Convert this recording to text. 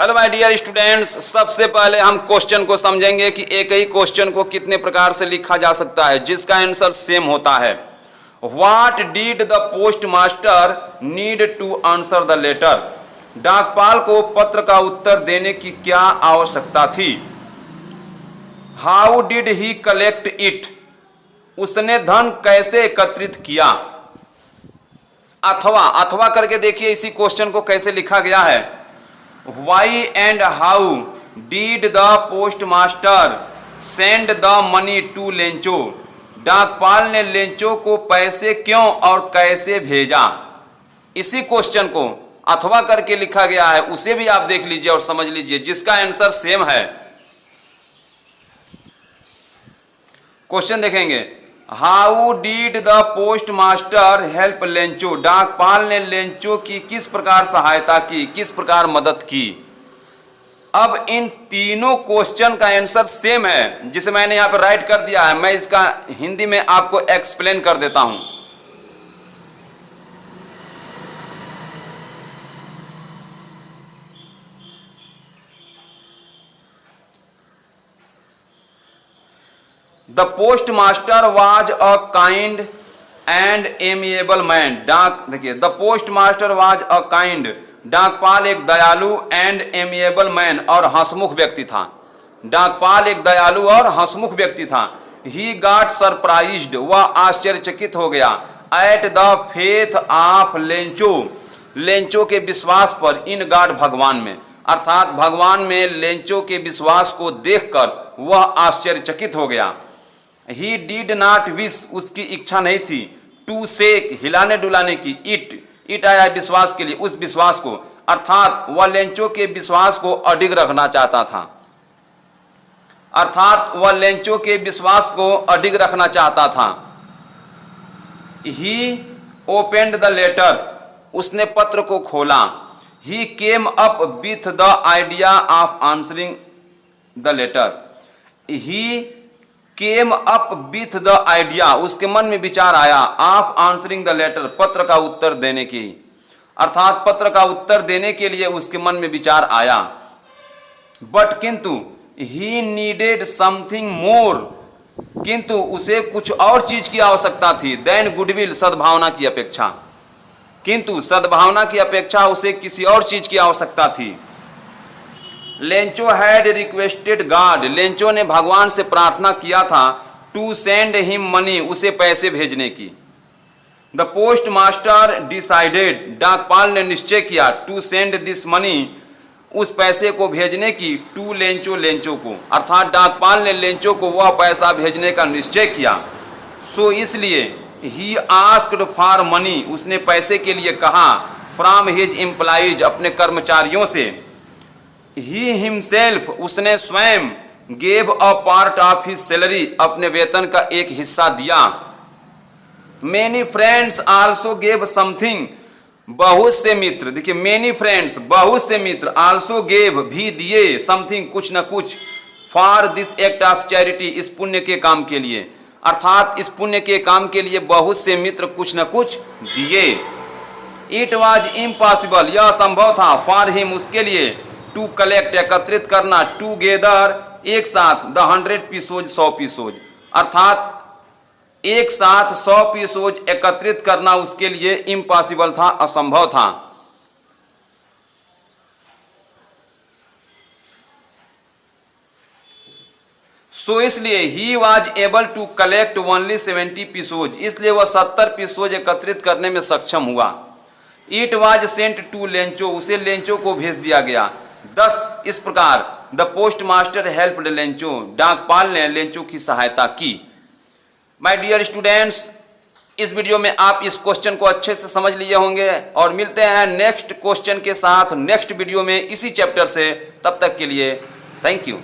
Hello my dear students, सबसे पहले हम क्वेश्चन को समझेंगे कि एक ही क्वेश्चन को कितने प्रकार से लिखा जा सकता है जिसका आंसर सेम होता है। What did the postmaster need to answer the letter? डाकपाल को पत्र का उत्तर देने की क्या आवश्यकता थी? How did he collect it? उसने धन कैसे एकत्रित किया? अथवा करके देखिए इसी क्वेश्चन को कैसे लिखा गया है। Why and how did the postmaster send the money to Lencho? डाकपाल ने लेंचो को पैसे क्यों और कैसे भेजा? इसी क्वेश्चन को अथवा करके लिखा गया है, उसे भी आप देख लीजिए और समझ लीजिए जिसका आंसर सेम है। क्वेश्चन देखेंगे, how did the postmaster help Lencho? डाकपाल ने लेंचो की किस प्रकार सहायता की, किस प्रकार मदद की? अब इन तीनों क्वेश्चन का आंसर सेम है जिसे मैंने यहां पर राइट कर दिया है। मैं इसका हिंदी में आपको एक्सप्लेन कर देता हूं। The postmaster was a kind and amiable man. देखिए, the postmaster was a kind, डाकपाल एक दयालु एंड एमिएबल मैन और हंसमुख व्यक्ति था। डाकपाल एक दयालु और हंसमुख व्यक्ति था। ही गॉट सरप्राइज्ड, वह आश्चर्यचकित हो गया। At the faith of Lencho, Lencho के विश्वास पर। इन गॉड, भगवान में, अर्थात भगवान में लेंचो के विश्वास को देखकर वह आश्चर्यचकित हो गया। ही डिड नॉट विश, उसकी इच्छा नहीं थी। टू शेक, हिलाने डुलाने की। इट आया विश्वास के लिए, उस विश्वास को, अर्थात वह लेंचो के विश्वास को अडिग रखना चाहता था। ही ओपेंड द लेटर, उसने पत्र को खोला। He came up with the idea of answering the letter. He came up with the idea, उसके मन में विचार आया। ऑफ आंसरिंग द लेटर, पत्र का उत्तर देने की, अर्थात पत्र का उत्तर देने के लिए उसके मन में विचार आया। बट किंतु, ही नीडेड समथिंग मोर, किंतु उसे कुछ और चीज की आवश्यकता थी। देन गुडविल, सद्भावना की अपेक्षा। किंतु सद्भावना की अपेक्षा उसे किसी और चीज की आवश्यकता थी। Lencho had requested God, Lencho ने भगवान से प्रार्थना किया था। टू सेंड हिम मनी, उसे पैसे भेजने की। द पोस्ट मास्टर डिसाइडेड, डाकपाल ने निश्चय किया। टू सेंड दिस मनी, उस पैसे को भेजने की। टू लेंचो, लेंचो को, अर्थात डाकपाल ने लेंचो को वह पैसा भेजने का निश्चय किया। सो इसलिए ही आस्क्ड फॉर मनी, उसने पैसे के लिए कहा। फ्रॉम हिज एम्प्लॉइज, अपने कर्मचारियों से। ही हिमसेल्फ, उसने स्वयं। Gave a part of his salary, अपने वेतन का एक हिस्सा दिया। Many friends also gave something, बहुत से मित्र, देखिए मेनी फ्रेंड्स, बहुत से मित्र। आल्सो गेव, भी दिए। समथिंग, कुछ न कुछ। For this act of charity, इस पुण्य के काम के लिए, अर्थात इस पुण्य के काम के लिए बहुत से मित्र कुछ न कुछ दिए। इट वॉज इम्पॉसिबल, यह असंभव था। फॉर हिम, उसके लिए। टू कलेक्ट, एकत्रित करना। टूगेदर, एक साथ। द 100 पीसोज, 100 पीसोज, अर्थात एक साथ 100 पीसोज एकत्रित करना उसके लिए इम्पॉसिबल था, असंभव था। सो इसलिए he was able to collect only 70 pesos, इसलिए वह 70 पीसोज एकत्रित करने में सक्षम हुआ। It was sent to Lencho, उसे लेंचो को भेज दिया गया। 10 इस प्रकार the postmaster helped Lencho, डाकपाल ने लेंचो की सहायता की। माय डियर स्टूडेंट्स, इस वीडियो में आप इस क्वेश्चन को अच्छे से समझ लिए होंगे और मिलते हैं नेक्स्ट क्वेश्चन के साथ नेक्स्ट वीडियो में इसी चैप्टर से। तब तक के लिए थैंक यू।